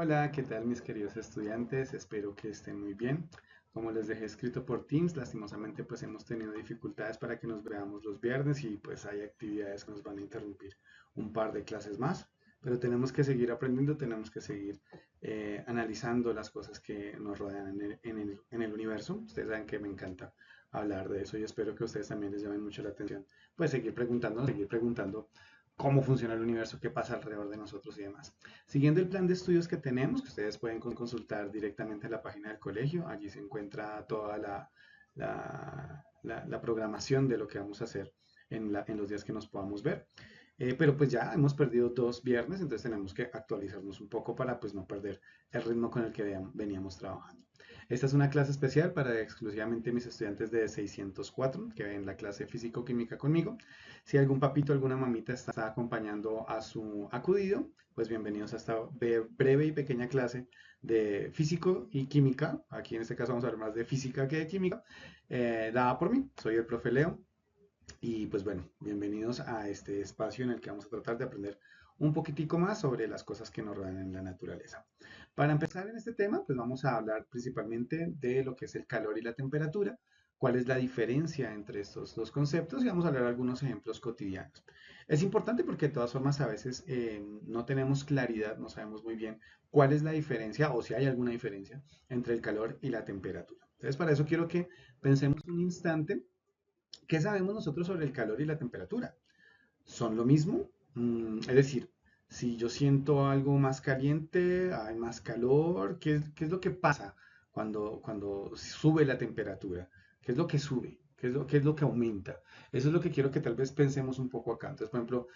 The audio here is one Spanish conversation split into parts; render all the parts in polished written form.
Hola, ¿qué tal mis queridos estudiantes? Espero que estén muy bien. Como les dejé escrito por Teams, lastimosamente pues hemos tenido dificultades para que nos veamos los viernes y pues hay actividades que nos van a interrumpir un par de clases más, pero tenemos que seguir aprendiendo, tenemos que seguir analizando las cosas que nos rodean en el universo. Ustedes saben que me encanta hablar de eso y espero que a ustedes también les llamen mucho la atención. Pues seguir preguntando cómo funciona el universo, qué pasa alrededor de nosotros y demás. Siguiendo el plan de estudios que tenemos, que ustedes pueden consultar directamente en la página del colegio, allí se encuentra toda la programación de lo que vamos a hacer en los días que nos podamos ver. Pero pues ya hemos perdido 2 viernes, entonces tenemos que actualizarnos un poco para pues no perder el ritmo con el que veníamos trabajando. Esta es una clase especial para exclusivamente mis estudiantes de 604 que ven la clase físico-química conmigo. Si algún papito, alguna mamita está acompañando a su acudido, pues bienvenidos a esta breve y pequeña clase de físico y química. Aquí en este caso vamos a hablar más de física que de química, dada por mí. Soy el profe Leo. Y pues bueno, bienvenidos a este espacio en el que vamos a tratar de aprender un poquitico más sobre las cosas que nos rodean en la naturaleza. Para empezar en este tema, pues vamos a hablar principalmente de lo que es el calor y la temperatura, cuál es la diferencia entre estos dos conceptos y vamos a hablar de algunos ejemplos cotidianos. Es importante porque de todas formas a veces no tenemos claridad, no sabemos muy bien cuál es la diferencia o si hay alguna diferencia entre el calor y la temperatura. Entonces para eso quiero que pensemos un instante. ¿Qué sabemos nosotros sobre el calor y la temperatura? ¿Son lo mismo? Es decir, si yo siento algo más caliente, hay más calor, ¿qué es lo que pasa cuando sube la temperatura? ¿Qué es lo que sube? ¿Qué es lo que aumenta? Eso es lo que quiero que tal vez pensemos un poco acá. Entonces, por ejemplo,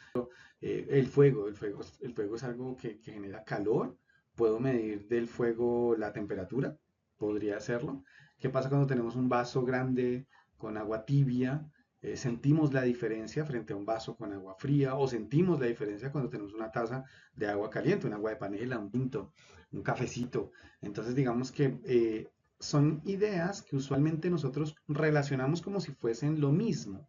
el fuego es algo que genera calor. ¿Puedo medir del fuego la temperatura? Podría hacerlo. ¿Qué pasa cuando tenemos un vaso grande con agua tibia? Sentimos la diferencia frente a un vaso con agua fría o sentimos la diferencia cuando tenemos una taza de agua caliente, un agua de panela, un tinto, un cafecito. Entonces digamos que son ideas que usualmente nosotros relacionamos como si fuesen lo mismo,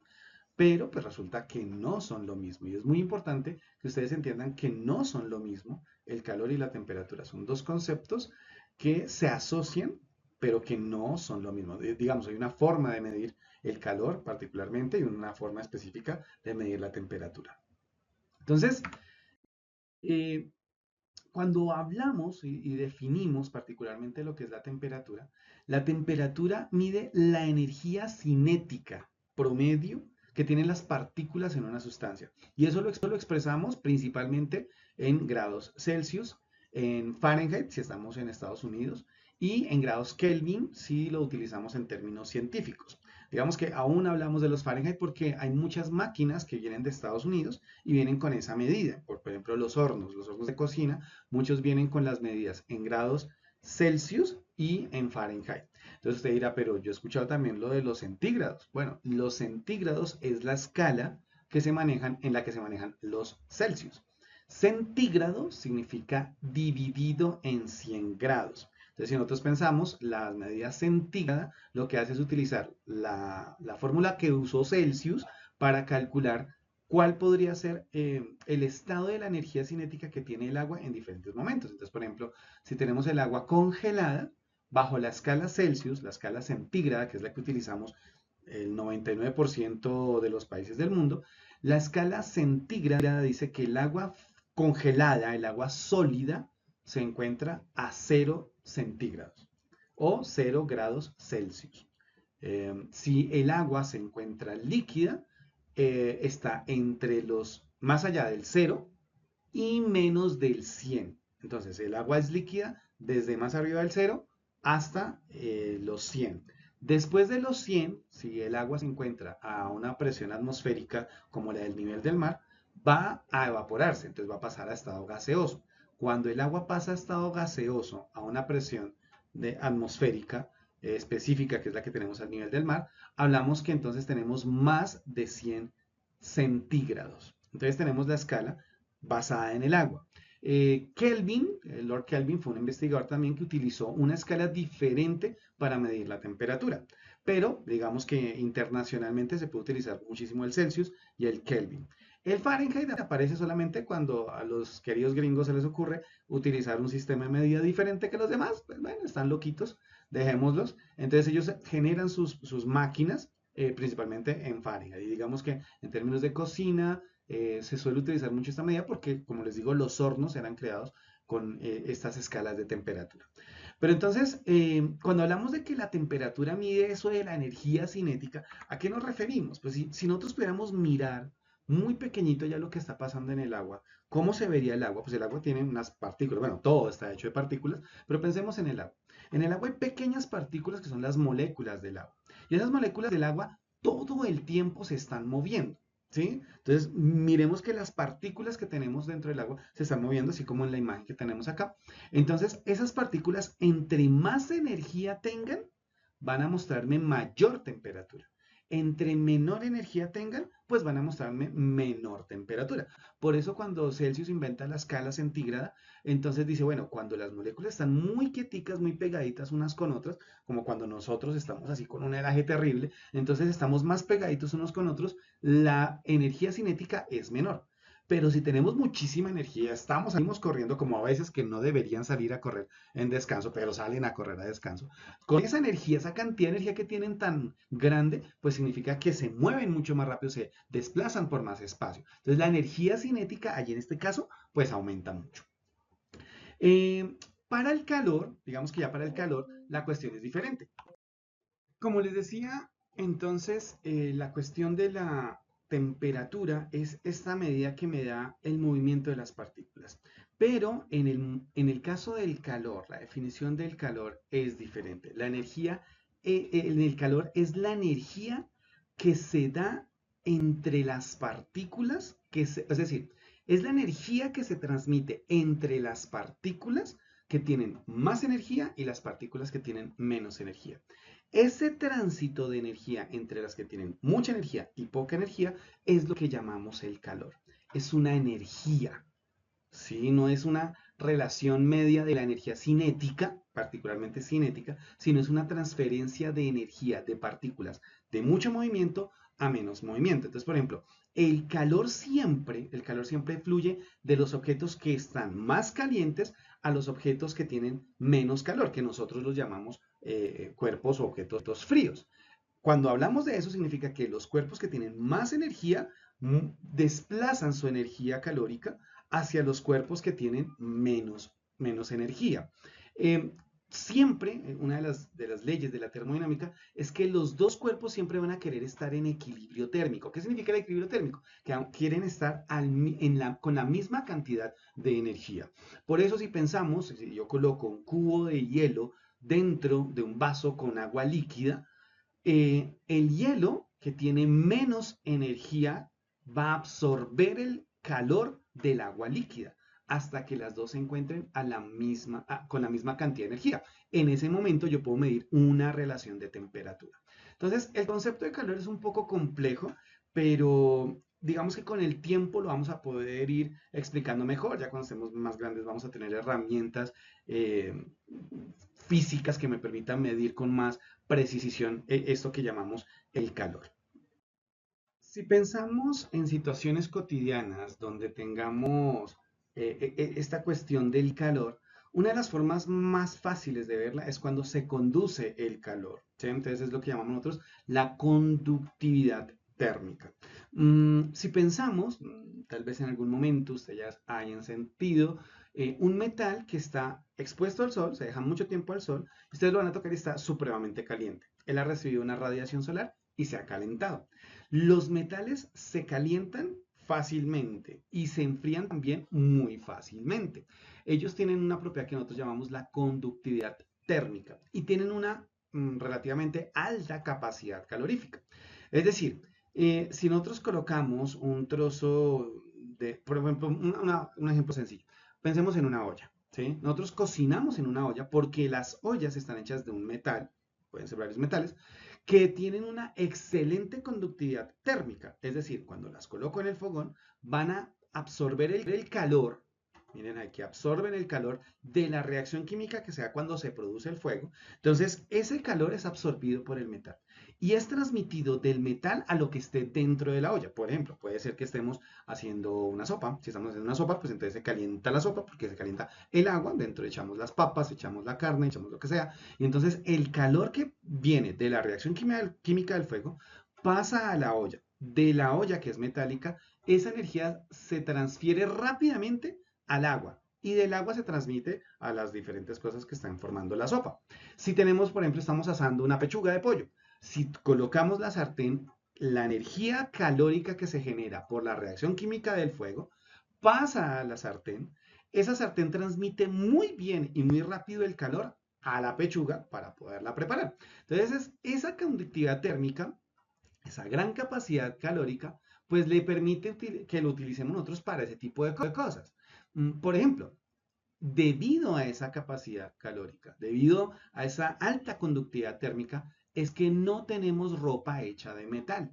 pero pues resulta que no son lo mismo y es muy importante que ustedes entiendan que no son lo mismo el calor y la temperatura. Son dos conceptos que se asocian, pero que no son lo mismo. Digamos, hay una forma de medir el calor particularmente y una forma específica de medir la temperatura. Entonces, eh, cuando hablamos y definimos particularmente lo que es la temperatura mide la energía cinética promedio que tienen las partículas en una sustancia. Y eso lo expresamos principalmente en grados Celsius, en Fahrenheit si estamos en Estados Unidos y en grados Kelvin si lo utilizamos en términos científicos. Digamos que aún hablamos de los Fahrenheit porque hay muchas máquinas que vienen de Estados Unidos y vienen con esa medida. Por ejemplo, los hornos de cocina, muchos vienen con las medidas en grados Celsius y en Fahrenheit. Entonces usted dirá, pero yo he escuchado también lo de los centígrados. Bueno, los centígrados es la escala en la que se manejan los Celsius. Centígrado significa dividido en 100 grados. Entonces, si nosotros pensamos, la medida centígrada lo que hace es utilizar la fórmula que usó Celsius para calcular cuál podría ser el estado de la energía cinética que tiene el agua en diferentes momentos. Entonces, por ejemplo, si tenemos el agua congelada, bajo la escala Celsius, la escala centígrada, que es la que utilizamos el 99% de los países del mundo, la escala centígrada dice que el agua congelada, el agua sólida, se encuentra a 0 centígrados o 0 grados Celsius. Si el agua se encuentra líquida, está entre más allá del 0 y menos del 100. Entonces, el agua es líquida desde más arriba del 0 hasta los 100. Después de los 100, si el agua se encuentra a una presión atmosférica como la del nivel del mar, va a evaporarse, entonces va a pasar a estado gaseoso. Cuando el agua pasa a estado gaseoso a una presión atmosférica específica, que es la que tenemos al nivel del mar, hablamos que entonces tenemos más de 100 centígrados. Entonces tenemos la escala basada en el agua. Kelvin, Lord Kelvin fue un investigador también que utilizó una escala diferente para medir la temperatura, pero digamos que internacionalmente se puede utilizar muchísimo el Celsius y el Kelvin. El Fahrenheit aparece solamente cuando a los queridos gringos se les ocurre utilizar un sistema de medida diferente que los demás. Pues bueno, están loquitos, dejémoslos. Entonces ellos generan sus máquinas principalmente en Fahrenheit. Y digamos que en términos de cocina se suele utilizar mucho esta medida porque, como les digo, los hornos eran creados con estas escalas de temperatura. Pero entonces, cuando hablamos de que la temperatura mide eso de la energía cinética, ¿a qué nos referimos? Pues si nosotros pudiéramos mirar muy pequeñito ya lo que está pasando en el agua, ¿cómo se vería el agua? Pues el agua tiene unas partículas, bueno, todo está hecho de partículas, pero pensemos en el agua. En el agua hay pequeñas partículas que son las moléculas del agua. Y esas moléculas del agua todo el tiempo se están moviendo. ¿Sí? Entonces, miremos que las partículas que tenemos dentro del agua se están moviendo, así como en la imagen que tenemos acá. Entonces, esas partículas, entre más energía tengan, van a mostrarme mayor temperatura. Entre menor energía tengan, pues van a mostrarme menor temperatura. Por eso cuando Celsius inventa la escala centígrada, entonces dice, bueno, cuando las moléculas están muy quieticas, muy pegaditas unas con otras, como cuando nosotros estamos así con un helaje terrible, entonces estamos más pegaditos unos con otros, la energía cinética es menor. Pero si tenemos muchísima energía, salimos corriendo como a veces que no deberían salir a correr en descanso, pero salen a correr a descanso. Con esa energía, esa cantidad de energía que tienen tan grande, pues significa que se mueven mucho más rápido, se desplazan por más espacio. Entonces la energía cinética, allí en este caso, pues aumenta mucho. Para el calor, digamos que ya para el calor, la cuestión es diferente. Como les decía, entonces la cuestión de la temperatura es esta medida que me da el movimiento de las partículas. Pero en el caso del calor, la definición del calor es diferente. La energía en el calor es la energía que se da entre las partículas, es decir, es la energía que se transmite entre las partículas que tienen más energía y las partículas que tienen menos energía. Ese tránsito de energía entre las que tienen mucha energía y poca energía es lo que llamamos el calor. Es una energía, ¿sí? No es una relación media de la energía cinética, particularmente cinética, sino es una transferencia de energía de partículas de mucho movimiento a menos movimiento. Entonces, por ejemplo, el calor siempre fluye de los objetos que están más calientes a los objetos que tienen menos calor, que nosotros los llamamos cuerpos o objetos fríos. Cuando hablamos de eso, significa que los cuerpos que tienen más energía desplazan su energía calórica hacia los cuerpos que tienen menos energía. Eh, Siempre, una de las leyes de la termodinámica es que los dos cuerpos siempre van a querer estar en equilibrio térmico. ¿Qué significa el equilibrio térmico? Que quieren estar con la misma cantidad de energía. Por eso si pensamos, si yo coloco un cubo de hielo dentro de un vaso con agua líquida, el hielo, que tiene menos energía, va a absorber el calor del agua líquida hasta que las dos se encuentren con la misma cantidad de energía. En ese momento yo puedo medir una relación de temperatura. Entonces, el concepto de calor es un poco complejo, pero digamos que con el tiempo lo vamos a poder ir explicando mejor. Ya cuando estemos más grandes vamos a tener herramientas eh, físicas que me permitan medir con más precisión esto que llamamos el calor. Si pensamos en situaciones cotidianas donde tengamos esta cuestión del calor, una de las formas más fáciles de verla es cuando se conduce el calor, ¿sí? Entonces es lo que llamamos nosotros la conductividad térmica. Si pensamos, tal vez en algún momento ustedes ya hayan sentido un metal que está expuesto al sol, se deja mucho tiempo al sol, ustedes lo van a tocar y está supremamente caliente. Él ha recibido una radiación solar y se ha calentado. Los metales se calientan fácilmente y se enfrían también muy fácilmente. Ellos tienen una propiedad que nosotros llamamos la conductividad térmica y tienen una relativamente alta capacidad calorífica. Es decir, si nosotros colocamos un trozo por ejemplo, un ejemplo sencillo, pensemos en una olla. ¿Sí? Nosotros cocinamos en una olla porque las ollas están hechas de un metal, pueden ser varios metales, que tienen una excelente conductividad térmica. Es decir, cuando las coloco en el fogón, van a absorber el calor miren aquí, absorben el calor de la reacción química que se da cuando se produce el fuego. Entonces, ese calor es absorbido por el metal y es transmitido del metal a lo que esté dentro de la olla. Por ejemplo, puede ser que estemos haciendo una sopa. Si estamos haciendo una sopa, pues entonces se calienta la sopa porque se calienta el agua. Dentro echamos las papas, echamos la carne, echamos lo que sea. Y entonces el calor que viene de la reacción química del fuego pasa a la olla. De la olla que es metálica, esa energía se transfiere rápidamente al agua y del agua se transmite a las diferentes cosas que están formando la sopa. Si tenemos, por ejemplo, estamos asando una pechuga de pollo, si colocamos la sartén, la energía calórica que se genera por la reacción química del fuego pasa a la sartén. Esa sartén transmite muy bien y muy rápido el calor a la pechuga para poderla preparar. Entonces, esa conductividad térmica, esa gran capacidad calórica, pues le permite que lo utilicemos nosotros para ese tipo de cosas. Por ejemplo, debido a esa capacidad calórica, debido a esa alta conductividad térmica, es que no tenemos ropa hecha de metal.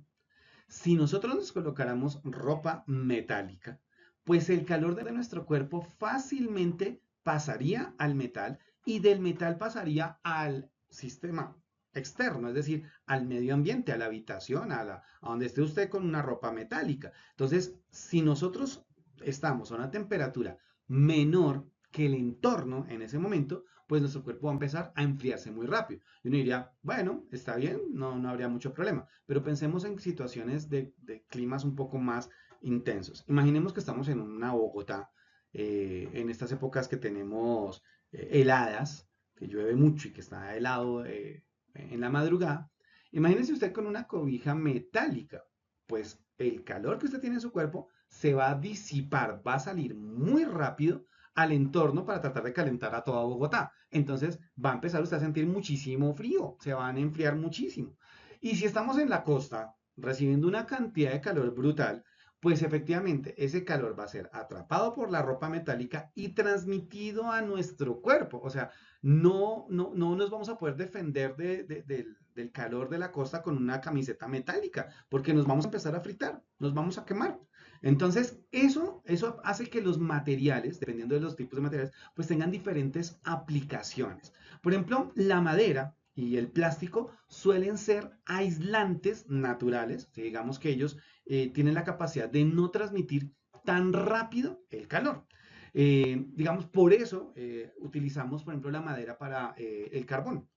Si nosotros nos colocáramos ropa metálica, pues el calor de nuestro cuerpo fácilmente pasaría al metal y del metal pasaría al sistema externo, es decir, al medio ambiente, a la habitación, a donde esté usted con una ropa metálica. Entonces, si nosotros estamos a una temperatura menor que el entorno en ese momento, pues nuestro cuerpo va a empezar a enfriarse muy rápido. Y uno diría, bueno, está bien, no habría mucho problema. Pero pensemos en situaciones de climas un poco más intensos. Imaginemos que estamos en una Bogotá, en estas épocas que tenemos heladas, que llueve mucho y que está helado en la madrugada. Imagínese usted con una cobija metálica, pues el calor que usted tiene en su cuerpo se va a disipar, va a salir muy rápido al entorno para tratar de calentar a toda Bogotá. Entonces va a empezar usted a sentir muchísimo frío, se van a enfriar muchísimo. Y si estamos en la costa recibiendo una cantidad de calor brutal, pues efectivamente ese calor va a ser atrapado por la ropa metálica y transmitido a nuestro cuerpo. O sea, no nos vamos a poder defender del calor de la costa con una camiseta metálica, porque nos vamos a empezar a fritar, nos vamos a quemar. Entonces, eso hace que los materiales, dependiendo de los tipos de materiales, pues tengan diferentes aplicaciones. Por ejemplo, la madera y el plástico suelen ser aislantes naturales, ¿sí? Digamos que ellos tienen la capacidad de no transmitir tan rápido el calor. Digamos, por eso utilizamos, por ejemplo, la madera para el carbón.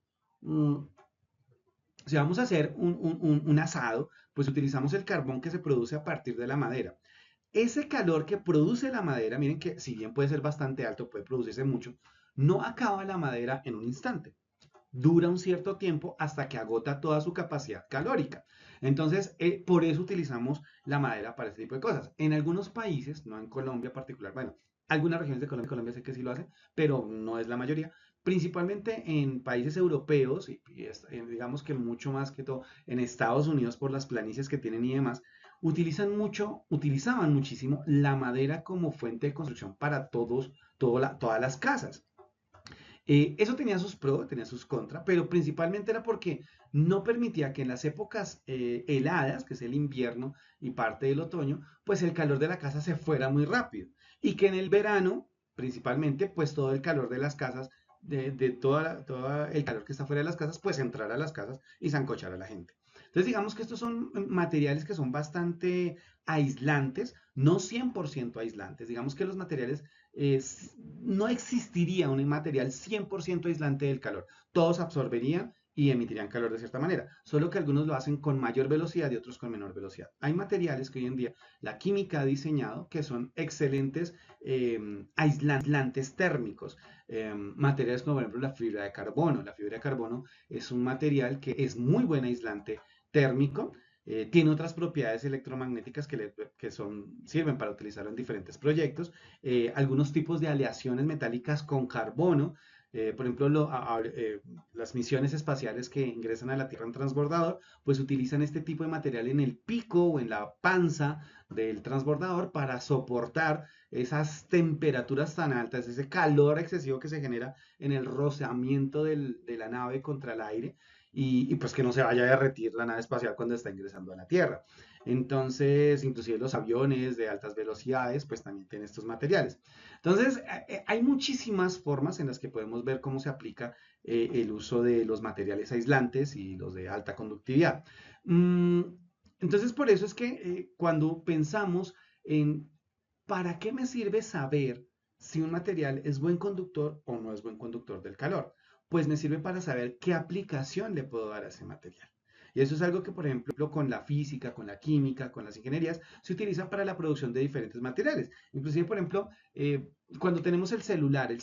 Mm, si vamos a hacer un asado, pues utilizamos el carbón que se produce a partir de la madera. Ese calor que produce la madera, miren que si bien puede ser bastante alto, puede producirse mucho, no acaba la madera en un instante. Dura un cierto tiempo hasta que agota toda su capacidad calórica. Entonces, por eso utilizamos la madera para este tipo de cosas. En algunos países, no en Colombia en particular, bueno, algunas regiones de Colombia sé que sí lo hacen, pero no es la mayoría. Principalmente en países europeos, digamos que mucho más que todo en Estados Unidos por las planicies que tienen y demás, utilizaban muchísimo la madera como fuente de construcción para todas las casas. Eso tenía sus pros, tenía sus contras, pero principalmente era porque no permitía que en las épocas heladas, que es el invierno y parte del otoño, pues el calor de la casa se fuera muy rápido. Y que en el verano, principalmente, pues todo el calor de las casas, todo el calor que está fuera de las casas, pues entrara a las casas y zancochara a la gente. Entonces digamos que estos son materiales que son bastante aislantes, no 100% aislantes. Digamos que los materiales eh, no existiría un material 100% aislante del calor. Todos absorberían y emitirían calor de cierta manera, solo que algunos lo hacen con mayor velocidad y otros con menor velocidad. Hay materiales que hoy en día la química ha diseñado que son excelentes aislantes térmicos. Materiales como por ejemplo la fibra de carbono. La fibra de carbono es un material que es muy buen aislante térmico, tiene otras propiedades electromagnéticas sirven para utilizarlo en diferentes proyectos. Algunos tipos de aleaciones metálicas con carbono. Por ejemplo, las misiones espaciales que ingresan a la Tierra en transbordador, pues utilizan este tipo de material en el pico o en la panza del transbordador para soportar esas temperaturas tan altas, ese calor excesivo que se genera en el rozamiento de la nave contra el aire. y pues que no se vaya a derretir la nave espacial cuando está ingresando a la Tierra. Entonces, inclusive los aviones de altas velocidades, pues también tienen estos materiales. Entonces, hay muchísimas formas en las que podemos ver cómo se aplica el uso de los materiales aislantes y los de alta conductividad. Mm, entonces, por eso es que cuando pensamos en ¿para qué me sirve saber si un material es buen conductor o no es buen conductor del calor? Pues me sirve para saber qué aplicación le puedo dar a ese material. Y eso es algo que, por ejemplo, con la física, con la química, con las ingenierías, se utiliza para la producción de diferentes materiales. Inclusive, por ejemplo, cuando tenemos el celular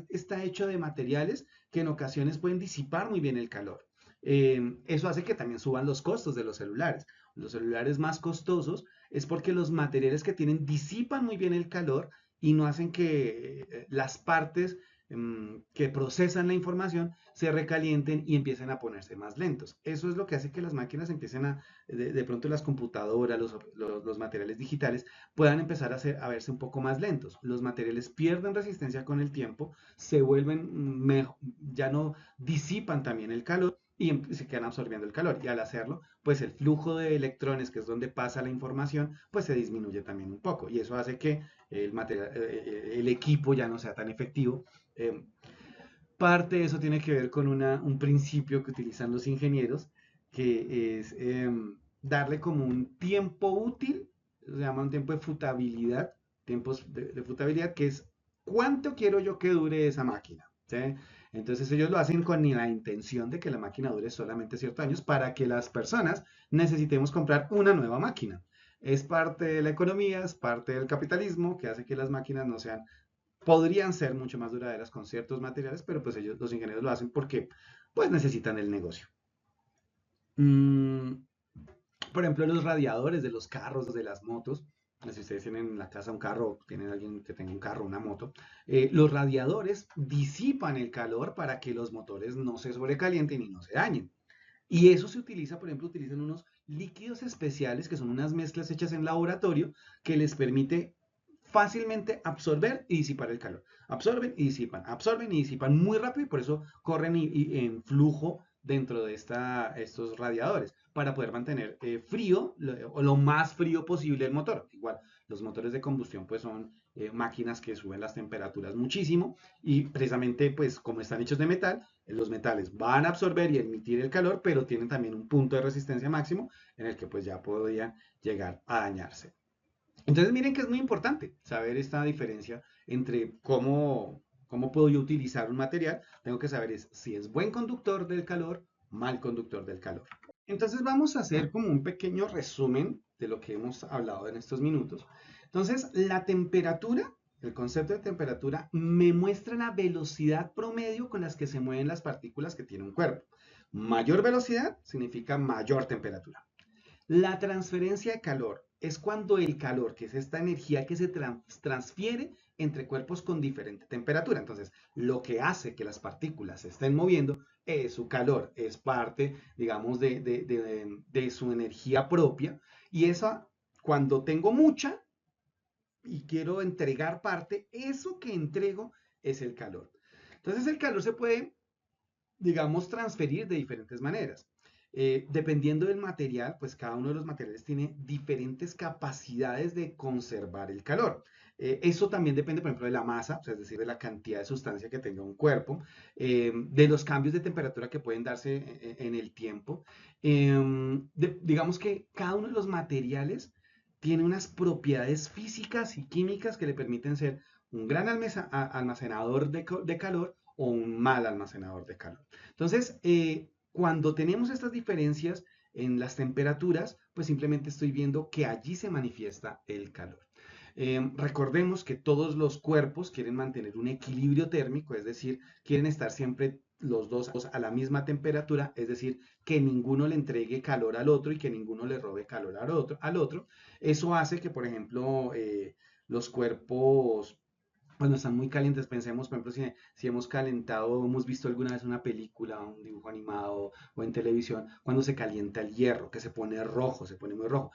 está hecho de materiales que en ocasiones pueden disipar muy bien el calor. Eso hace que también suban los costos de los celulares. Los celulares más costosos es porque los materiales que tienen disipan muy bien el calor y no hacen que las partes que procesan la información se recalienten y empiecen a ponerse más lentos. Eso es lo que hace que las máquinas empiecen de pronto las computadoras, los materiales digitales, puedan empezar a verse un poco más lentos. Los materiales pierden resistencia con el tiempo, se vuelven mejor, ya no disipan también el calor y se quedan absorbiendo el calor. Y al hacerlo, pues el flujo de electrones, que es donde pasa la información, pues se disminuye también un poco. Y eso hace que el equipo ya no sea tan efectivo. Eh, Parte de eso tiene que ver con un principio que utilizan los ingenieros, que es darle como un tiempo útil, se llama un tiempo de frutabilidad, tiempos de frutabilidad, que es cuánto quiero yo que dure esa máquina. ¿Sí? Entonces ellos lo hacen con la intención de que la máquina dure solamente ciertos años para que las personas necesitemos comprar una nueva máquina. Es parte de la economía, es parte del capitalismo que hace que las máquinas no sean podrían ser mucho más duraderas con ciertos materiales, pero pues ellos, los ingenieros lo hacen porque pues necesitan el negocio. Mm, por ejemplo, los radiadores de los carros, de las motos, si ustedes tienen en la casa un carro, tienen alguien que tenga un carro, una moto, los radiadores disipan el calor para que los motores no se sobrecalienten y no se dañen. Y eso se utiliza, por ejemplo, utilizan unos líquidos especiales que son unas mezclas hechas en laboratorio que les permite fácilmente absorber y disipar el calor. Absorben y disipan muy rápido y por eso corren en flujo dentro de estos radiadores para poder mantener frío o lo más frío posible el motor. Igual, los motores de combustión pues son máquinas que suben las temperaturas muchísimo y precisamente pues como están hechos de metal, los metales van a absorber y emitir el calor, pero tienen también un punto de resistencia máximo en el que pues ya podrían llegar a dañarse. Entonces miren que es muy importante saber esta diferencia entre cómo puedo yo utilizar un material. Tengo que saber si es buen conductor del calor, mal conductor del calor. Entonces vamos a hacer como un pequeño resumen de lo que hemos hablado en estos minutos. Entonces, la temperatura, el concepto de temperatura, me muestra la velocidad promedio con las que se mueven las partículas que tiene un cuerpo. Mayor velocidad significa mayor temperatura. La transferencia de calor es cuando el calor, que es esta energía que se transfiere entre cuerpos con diferente temperatura. Entonces, lo que hace que las partículas se estén moviendo es su calor, es parte, digamos, de su energía propia. Y esa, cuando tengo mucha y quiero entregar parte, eso que entrego es el calor. Entonces, el calor se puede digamos, transferir de diferentes maneras. Dependiendo del material, pues cada uno de los materiales tiene diferentes capacidades de conservar el calor. Eso también depende, por ejemplo, de la masa, o sea, es decir, de la cantidad de sustancia que tenga un cuerpo, de los cambios de temperatura que pueden darse en el tiempo. Digamos que cada uno de los materiales tiene unas propiedades físicas y químicas que le permiten ser un gran almacenador de calor o un mal almacenador de calor. Entonces, cuando tenemos estas diferencias en las temperaturas, pues simplemente estoy viendo que allí se manifiesta el calor. Recordemos que todos los cuerpos quieren mantener un equilibrio térmico, es decir, quieren estar siempre los dos a la misma temperatura, es decir, que ninguno le entregue calor al otro y que ninguno le robe calor al otro. Eso hace que, por ejemplo, los cuerpos cuando están muy calientes, pensemos, por ejemplo, si hemos calentado, hemos visto alguna vez una película, un dibujo animado o en televisión, cuando se calienta el hierro, que se pone rojo, se pone muy rojo.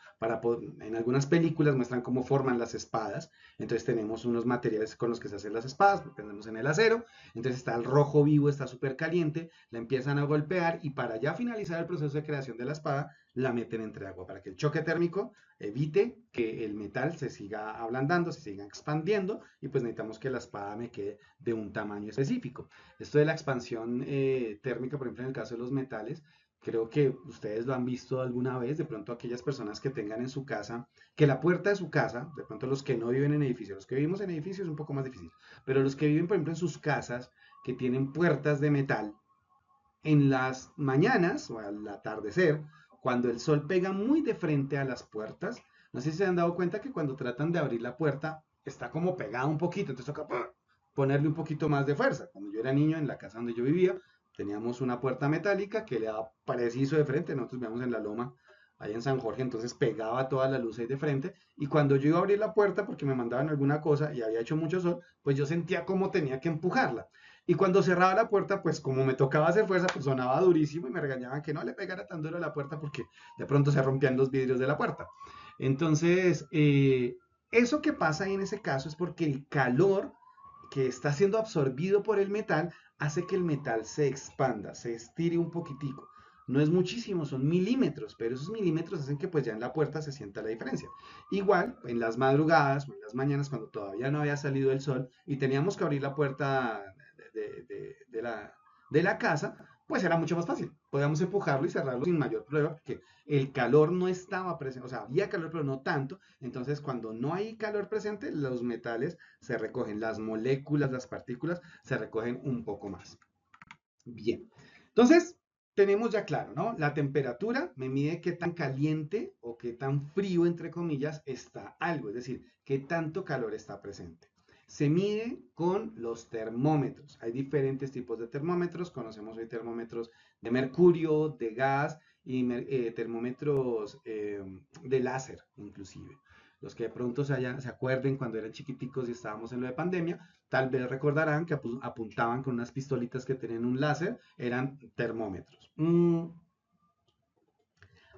En algunas películas muestran cómo forman las espadas, entonces tenemos unos materiales con los que se hacen las espadas, pensemos en el acero, entonces está el rojo vivo, está súper caliente, la empiezan a golpear y para ya finalizar el proceso de creación de la espada, la meten entre agua para que el choque térmico evite que el metal se siga ablandando, se siga expandiendo y pues necesitamos que la espada me quede de un tamaño específico. Esto de la expansión térmica, por ejemplo, en el caso de los metales, creo que ustedes lo han visto alguna vez, de pronto aquellas personas que tengan en su casa, que la puerta de su casa, de pronto los que no viven en edificios, los que vivimos en edificios es un poco más difícil, pero los que viven, por ejemplo, en sus casas, que tienen puertas de metal, en las mañanas o al atardecer, cuando el sol pega muy de frente a las puertas, no sé si se han dado cuenta que cuando tratan de abrir la puerta está como pegada un poquito, entonces toca ponerle un poquito más de fuerza. Cuando yo era niño en la casa donde yo vivía, teníamos una puerta metálica que le daba preciso de frente, nosotros vivíamos en la loma, ahí en San Jorge, entonces pegaba toda la luz ahí de frente, y cuando yo iba a abrir la puerta porque me mandaban alguna cosa y había hecho mucho sol, pues yo sentía como tenía que empujarla. Y cuando cerraba la puerta, pues como me tocaba hacer fuerza, pues sonaba durísimo y me regañaban que no le pegara tan duro a la puerta porque de pronto se rompían los vidrios de la puerta. Entonces, eso que pasa ahí en ese caso es porque el calor que está siendo absorbido por el metal hace que el metal se expanda, se estire un poquitico. No es muchísimo, son milímetros, pero esos milímetros hacen que pues ya en la puerta se sienta la diferencia. Igual, en las madrugadas o en las mañanas cuando todavía no había salido el sol y teníamos que abrir la puerta de la casa, pues era mucho más fácil. Podíamos empujarlo y cerrarlo sin mayor problema porque el calor no estaba presente, o sea, había calor pero no tanto. Entonces, cuando no hay calor presente, los metales se recogen, las moléculas, las partículas se recogen un poco más. Bien, entonces tenemos ya claro, ¿no? La temperatura me mide qué tan caliente o qué tan frío, entre comillas, está algo, es decir, qué tanto calor está presente. Se mide con los termómetros. Hay diferentes tipos de termómetros. Conocemos hoy termómetros de mercurio, de gas y termómetros de láser, inclusive. Los que de pronto se acuerden cuando eran chiquiticos y estábamos en lo de pandemia, tal vez recordarán que apuntaban con unas pistolitas que tenían un láser, eran termómetros.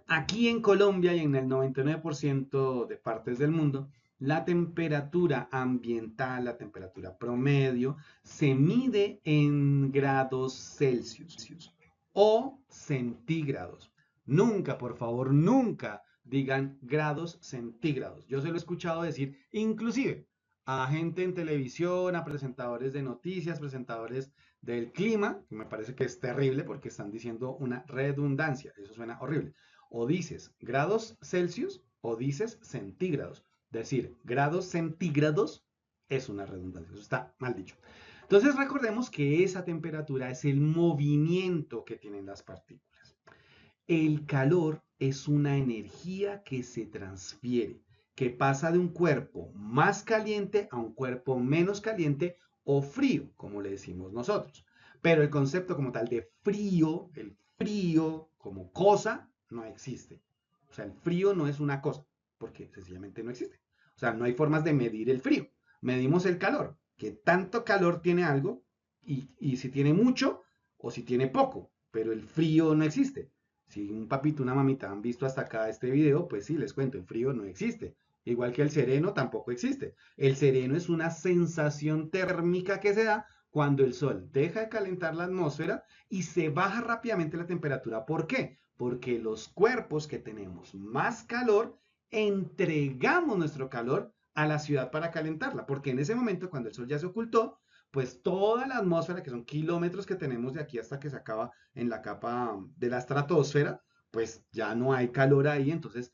Aquí en Colombia y en el 99% de partes del mundo, la temperatura ambiental, la temperatura promedio, se mide en grados Celsius o centígrados. Nunca, por favor, nunca digan grados centígrados. Yo se lo he escuchado decir inclusive a gente en televisión, a presentadores de noticias, presentadores del clima, que me parece que es terrible porque están diciendo una redundancia. Eso suena horrible. O dices grados Celsius o dices centígrados. Decir grados centígrados es una redundancia. Eso está mal dicho. Entonces recordemos que esa temperatura es el movimiento que tienen las partículas. El calor es una energía que se transfiere, que pasa de un cuerpo más caliente a un cuerpo menos caliente o frío, como le decimos nosotros. Pero el concepto como tal de frío, el frío como cosa, no existe. O sea, el frío no es una cosa, porque sencillamente no existe. O sea, no hay formas de medir el frío. Medimos el calor, que tanto calor tiene algo y si tiene mucho o si tiene poco, pero el frío no existe. Si un papito, una mamita han visto hasta acá este video, pues sí, les cuento, el frío no existe. Igual que el sereno tampoco existe. El sereno es una sensación térmica que se da cuando el sol deja de calentar la atmósfera y se baja rápidamente la temperatura. ¿Por qué? Porque los cuerpos que tenemos más calor entregamos nuestro calor a la ciudad para calentarla. Porque en ese momento, cuando el sol ya se ocultó, pues toda la atmósfera, que son kilómetros que tenemos de aquí hasta que se acaba en la capa de la estratosfera, pues ya no hay calor ahí. Entonces,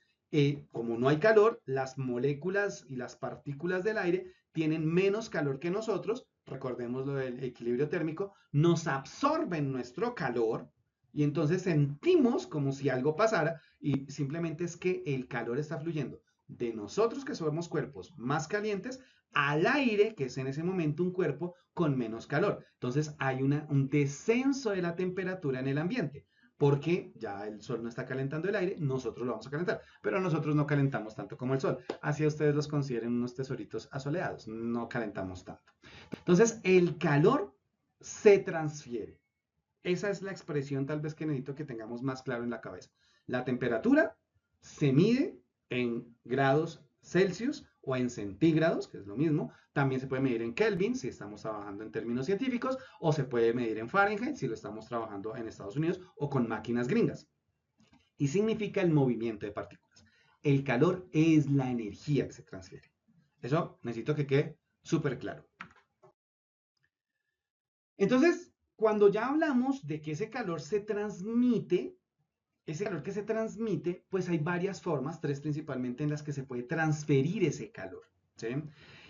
como no hay calor, las moléculas y las partículas del aire tienen menos calor que nosotros, recordemos lo del equilibrio térmico, nos absorben nuestro calor y entonces sentimos como si algo pasara y simplemente es que el calor está fluyendo de nosotros que somos cuerpos más calientes al aire, que es en ese momento un cuerpo con menos calor. Entonces hay un descenso de la temperatura en el ambiente, porque ya el sol no está calentando el aire, nosotros lo vamos a calentar, pero nosotros no calentamos tanto como el sol. Así ustedes los consideren unos tesoritos asoleados, no calentamos tanto. Entonces, el calor se transfiere. Esa es la expresión tal vez que necesito que tengamos más claro en la cabeza. La temperatura se mide en grados Celsius o en centígrados, que es lo mismo. También se puede medir en Kelvin si estamos trabajando en términos científicos, o se puede medir en Fahrenheit si lo estamos trabajando en Estados Unidos o con máquinas gringas. Y significa el movimiento de partículas. El calor es la energía que se transfiere. Eso necesito que quede súper claro. Entonces, cuando ya hablamos de que ese calor que se transmite, pues hay varias formas, tres principalmente, en las que se puede transferir ese calor. ¿Sí?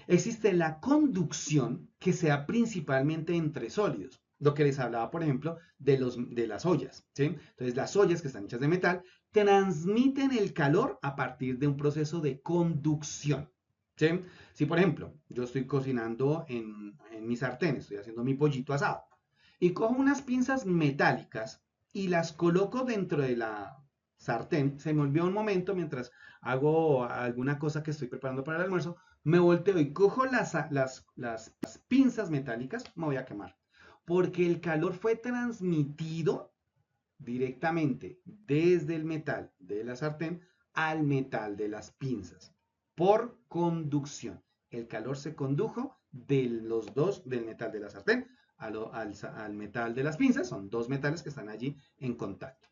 Existe la conducción, que se da principalmente entre sólidos. Lo que les hablaba, por ejemplo, de las ollas. ¿Sí? Entonces, las ollas que están hechas de metal transmiten el calor a partir de un proceso de conducción. ¿Sí? Si, por ejemplo, yo estoy cocinando en mi sartén, estoy haciendo mi pollito asado, y cojo unas pinzas metálicas y las coloco dentro de la sartén. Se me olvidó un momento mientras hago alguna cosa que estoy preparando para el almuerzo. Me volteo y cojo las pinzas metálicas, me voy a quemar. Porque el calor fue transmitido directamente desde el metal de la sartén al metal de las pinzas por conducción. El calor se condujo de los dos, del metal de la sartén al metal de las pinzas. Son dos metales que están allí en contacto.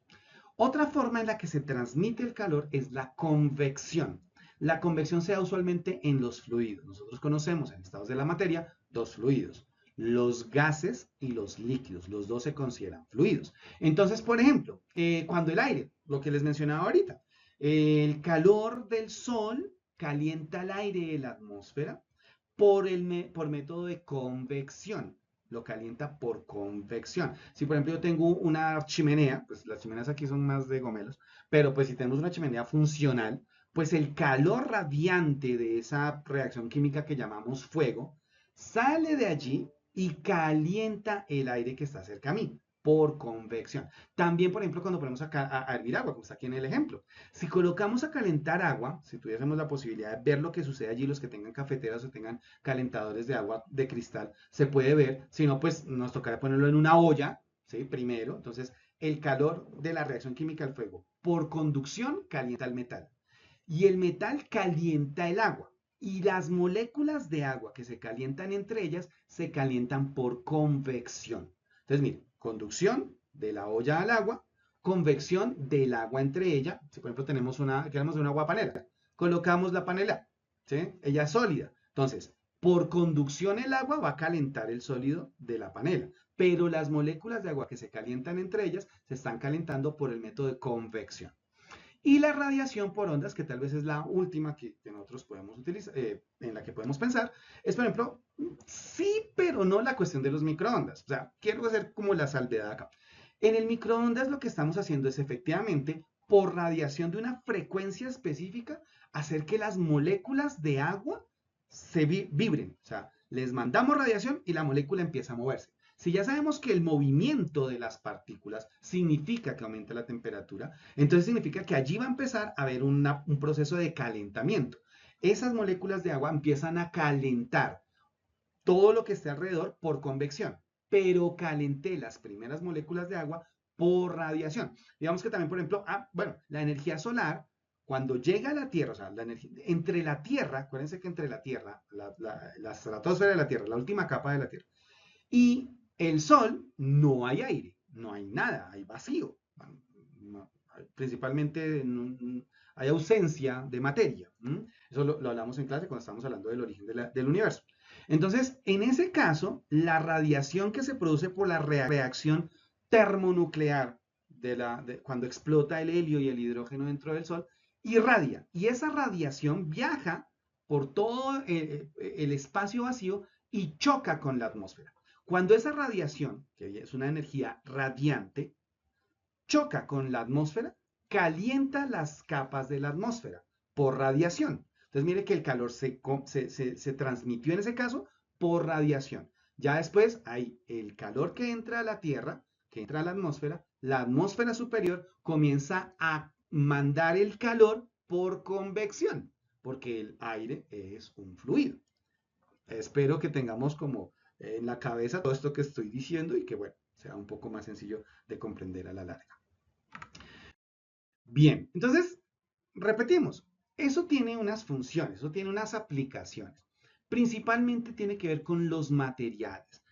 Otra forma en la que se transmite el calor es la convección. La convección se da usualmente en los fluidos. Nosotros conocemos en estados de la materia dos fluidos, los gases y los líquidos. Los dos se consideran fluidos. Entonces, por ejemplo, cuando el aire, lo que les mencionaba ahorita, el calor del sol calienta el aire de la atmósfera por método de convección. Lo calienta por convección. Si por ejemplo yo tengo una chimenea, pues las chimeneas aquí son más de gomelos, pero pues si tenemos una chimenea funcional, pues el calor radiante de esa reacción química que llamamos fuego sale de allí y calienta el aire que está cerca a mí por convección. También, por ejemplo, cuando ponemos a hervir agua, como está aquí en el ejemplo. Si colocamos a calentar agua, si tuviésemos la posibilidad de ver lo que sucede allí, los que tengan cafeteras o tengan calentadores de agua de cristal, se puede ver. Si no, pues nos tocará ponerlo en una olla, ¿sí? Primero. Entonces, el calor de la reacción química del fuego por conducción calienta el metal. Y el metal calienta el agua. Y las moléculas de agua que se calientan entre ellas se calientan por convección. Entonces, miren, conducción de la olla al agua, convección del agua entre ella. Si por ejemplo queremos una agua panela, colocamos la panela, ¿sí? Ella es sólida. Entonces, por conducción el agua va a calentar el sólido de la panela, pero las moléculas de agua que se calientan entre ellas se están calentando por el método de convección. Y la radiación por ondas, que tal vez es la última que nosotros podemos utilizar, en la que podemos pensar, es, por ejemplo, sí, pero no la cuestión de los microondas. O sea, quiero hacer como la salvedad acá. En el microondas lo que estamos haciendo es efectivamente, por radiación de una frecuencia específica, hacer que las moléculas de agua se vibren. O sea, les mandamos radiación y la molécula empieza a moverse. Si ya sabemos que el movimiento de las partículas significa que aumenta la temperatura, entonces significa que allí va a empezar a haber un proceso de calentamiento. Esas moléculas de agua empiezan a calentar todo lo que esté alrededor por convección, pero calenté las primeras moléculas de agua por radiación. Digamos que también, por ejemplo, bueno, la energía solar, cuando llega a la Tierra, o sea, entre la Tierra, acuérdense que entre la Tierra, la estratosfera de la Tierra, la última capa de la Tierra, y el Sol, no hay aire, no hay nada, hay vacío. Principalmente hay ausencia de materia. Eso lo hablamos en clase cuando estamos hablando del origen del universo. Entonces, en ese caso, la radiación que se produce por la reacción termonuclear cuando explota el helio y el hidrógeno dentro del Sol, irradia. Y esa radiación viaja por todo el espacio vacío y choca con la atmósfera. Cuando esa radiación, que es una energía radiante, choca con la atmósfera, calienta las capas de la atmósfera por radiación. Entonces mire que el calor se transmitió en ese caso por radiación. Ya después hay el calor que entra a la Tierra, que entra a la atmósfera superior comienza a mandar el calor por convección, porque el aire es un fluido. espero que tengamos como en la cabeza todo esto que estoy diciendo y que, bueno, sea un poco más sencillo de comprender a la larga. Bien, entonces, repetimos, eso tiene unas funciones, eso tiene unas aplicaciones. Principalmente tiene que ver con los materiales.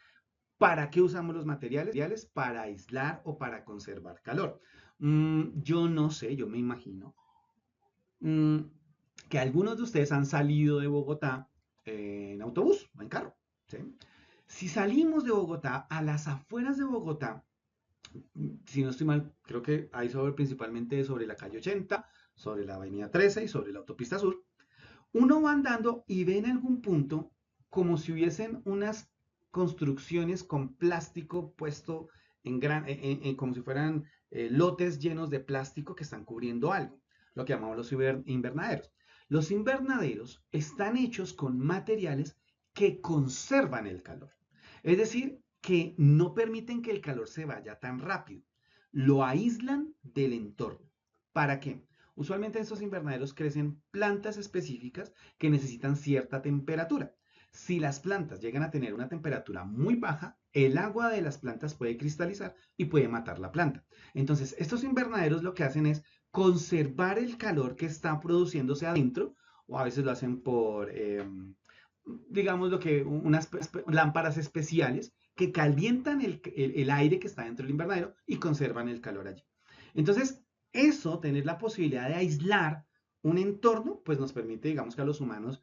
¿Para qué usamos los materiales? Para aislar o para conservar calor. Yo no sé, yo me imagino mm, que algunos de ustedes han salido de Bogotá en autobús o en carro. ¿Sí? Si salimos de Bogotá, a las afueras de Bogotá, si no estoy mal, creo que hay principalmente sobre la calle 80, sobre la avenida 13 y sobre la autopista sur, uno va andando y ve en algún punto como si hubiesen unas construcciones con plástico puesto como si fueran lotes llenos de plástico que están cubriendo algo, lo que llamamos los invernaderos. Los invernaderos están hechos con materiales que conservan el calor, es decir, que no permiten que el calor se vaya tan rápido, lo aíslan del entorno. ¿Para qué? Usualmente en estos invernaderos crecen plantas específicas que necesitan cierta temperatura. Si las plantas llegan a tener una temperatura muy baja, el agua de las plantas puede cristalizar y puede matar la planta. Entonces, estos invernaderos lo que hacen es conservar el calor que está produciéndose adentro, o a veces lo hacen por, digamos, lo que unas lámparas especiales que calientan el aire que está dentro del invernadero y conservan el calor allí. Entonces, eso, tener la posibilidad de aislar un entorno, pues nos permite, digamos que a los humanos,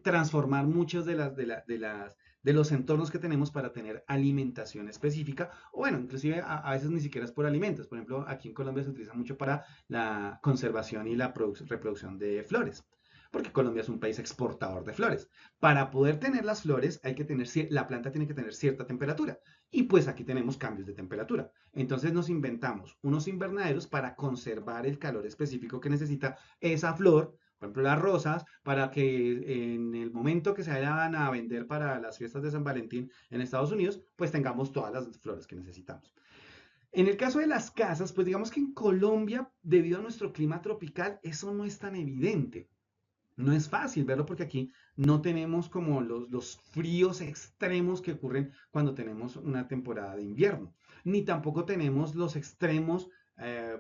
transformar muchos de los entornos que tenemos para tener alimentación específica, o bueno, inclusive a veces ni siquiera es por alimentos. Por ejemplo, aquí en Colombia se utiliza mucho para la conservación y la reproducción de flores, porque Colombia es un país exportador de flores. Para poder tener las flores, hay que tener, la planta tiene que tener cierta temperatura. Y pues aquí tenemos cambios de temperatura. Entonces nos inventamos unos invernaderos para conservar el calor específico que necesita esa flor, por ejemplo las rosas, para que en el momento que se vayan a vender para las fiestas de San Valentín en Estados Unidos, pues tengamos todas las flores que necesitamos. En el caso de las casas, pues digamos que en Colombia, debido a nuestro clima tropical, eso no es tan evidente. No es fácil verlo porque aquí no tenemos como los fríos extremos que ocurren cuando tenemos una temporada de invierno, ni tampoco tenemos los extremos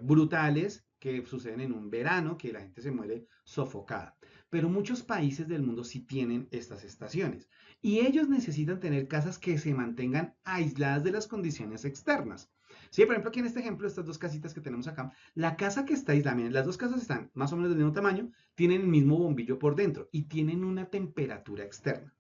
brutales que suceden en un verano, que la gente se muere sofocada. Pero muchos países del mundo sí tienen estas estaciones y ellos necesitan tener casas que se mantengan aisladas de las condiciones externas. Sí, por ejemplo, aquí en este ejemplo, estas dos casitas que tenemos acá, la casa que está aislada, miren, las dos casas están más o menos del mismo tamaño, tienen el mismo bombillo por dentro y tienen una temperatura externa.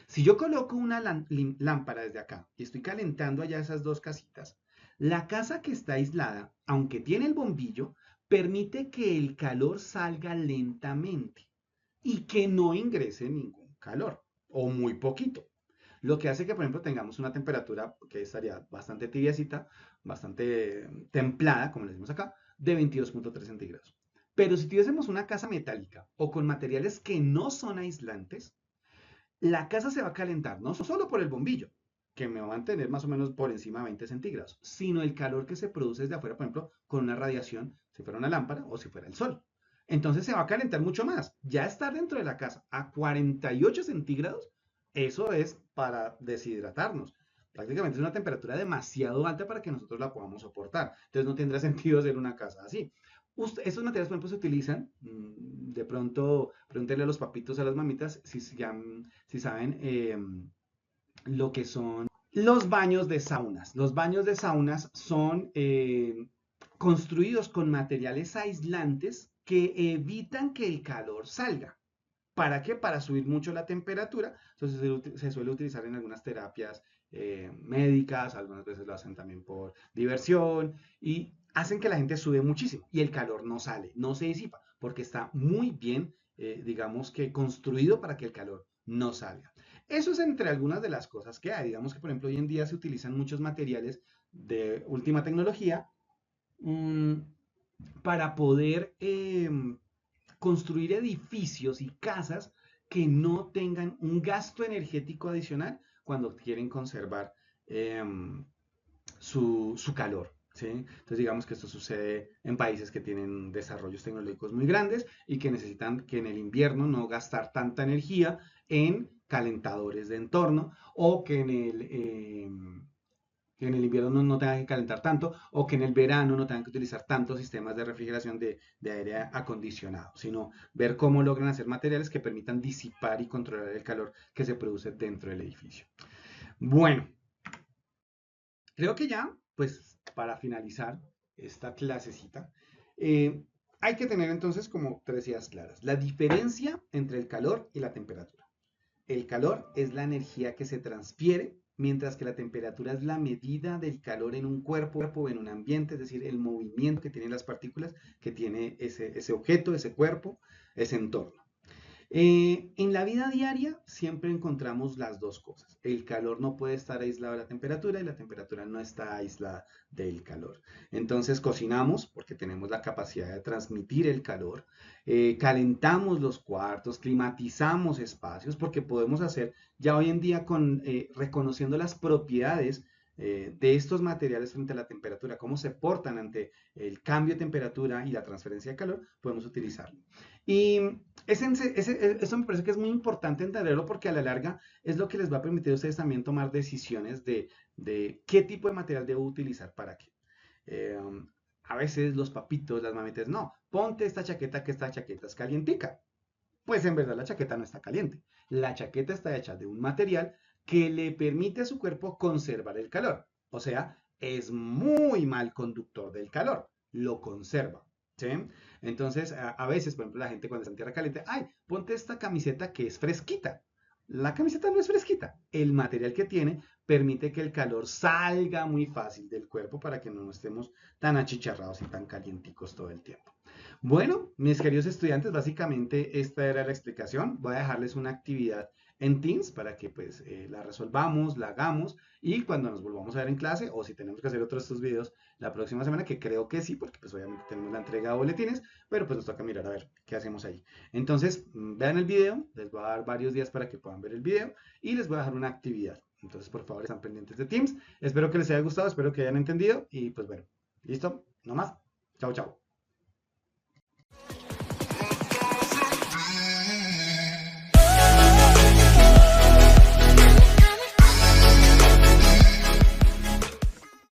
Si yo coloco una lámpara desde acá y estoy calentando allá esas dos casitas, la casa que está aislada, aunque tiene el bombillo, permite que el calor salga lentamente y que no ingrese ningún calor o muy poquito. Lo que hace que, por ejemplo, tengamos una temperatura que estaría bastante tibiecita, bastante templada, como le decimos acá, de 22,3 centígrados. Pero si tuviésemos una casa metálica o con materiales que no son aislantes, la casa se va a calentar no solo por el bombillo, que me va a mantener más o menos por encima de 20 centígrados, sino el calor que se produce desde afuera, por ejemplo, con una radiación, si fuera una lámpara o si fuera el sol. Entonces se va a calentar mucho más. Ya estar dentro de la casa a 48 centígrados, eso es para deshidratarnos. Prácticamente es una temperatura demasiado alta para que nosotros la podamos soportar. Entonces no tendrá sentido hacer una casa así. Estos materiales, por ejemplo, se utilizan, de pronto, pregúntenle a los papitos, a las mamitas, si saben lo que son los baños de saunas. Los baños de saunas son construidos con materiales aislantes que evitan que el calor salga. ¿Para qué? Para subir mucho la temperatura. Entonces se suele utilizar en algunas terapias médicas, algunas veces lo hacen también por diversión y hacen que la gente sude muchísimo y el calor no sale, no se disipa, porque está muy bien, digamos que construido para que el calor no salga. Eso es entre algunas de las cosas que hay. Digamos que, por ejemplo, hoy en día se utilizan muchos materiales de última tecnología mmm, para poder construir edificios y casas que no tengan un gasto energético adicional cuando quieren conservar eh, su calor. ¿sí? Entonces digamos que esto sucede en países que tienen desarrollos tecnológicos muy grandes y que necesitan que en el invierno no gastar tanta energía en calentadores de entorno o que en el invierno no tengan que calentar tanto o que en el verano no tengan que utilizar tantos sistemas de refrigeración de aire acondicionado, sino ver cómo logran hacer materiales que permitan disipar y controlar el calor que se produce dentro del edificio. Bueno, creo que ya, pues para finalizar esta clasecita, eh, hay que tener entonces como tres ideas claras. La diferencia entre el calor y la temperatura. El calor es la energía que se transfiere, mientras que la temperatura es la medida del calor en un cuerpo o en un ambiente, es decir, el movimiento que tienen las partículas, que tiene ese objeto, ese cuerpo, ese entorno. En la vida diaria siempre encontramos las dos cosas. El calor no puede estar aislado de la temperatura y la temperatura no está aislada del calor. Entonces cocinamos porque tenemos la capacidad de transmitir el calor, calentamos los cuartos, climatizamos espacios porque podemos hacer ya hoy en día reconociendo las propiedades de estos materiales frente a la temperatura, cómo se portan ante el cambio de temperatura y la transferencia de calor, podemos utilizarlo. Y eso me parece que es muy importante entenderlo porque a la larga es lo que les va a permitir a ustedes también tomar decisiones de qué tipo de material debo utilizar para qué. Eh, a veces los papitos, las mamitas, no, ponte esta chaqueta que esta chaqueta es calientica. Pues en verdad la chaqueta no está caliente. La chaqueta está hecha de un material que le permite a su cuerpo conservar el calor. O sea, es muy mal conductor del calor. Lo conserva. ¿Sí? Entonces, a veces, por ejemplo, la gente cuando está en tierra caliente, ay, ponte esta camiseta que es fresquita. La camiseta no es fresquita. El material que tiene permite que el calor salga muy fácil del cuerpo para que no estemos tan achicharrados y tan calienticos todo el tiempo. Bueno, mis queridos estudiantes, básicamente esta era la explicación. Voy a dejarles una actividad en Teams para que pues la resolvamos, la hagamos y cuando nos volvamos a ver en clase o si tenemos que hacer otros de estos videos la próxima semana, que creo que sí, porque pues obviamente tenemos la entrega de boletines, pero pues nos toca mirar a ver qué hacemos ahí. Entonces, vean el video, les voy a dar varios días para que puedan ver el video y les voy a dejar una actividad. Entonces, por favor, están pendientes de Teams. Espero que les haya gustado, espero que hayan entendido y pues bueno, listo, no más. Chao, chao.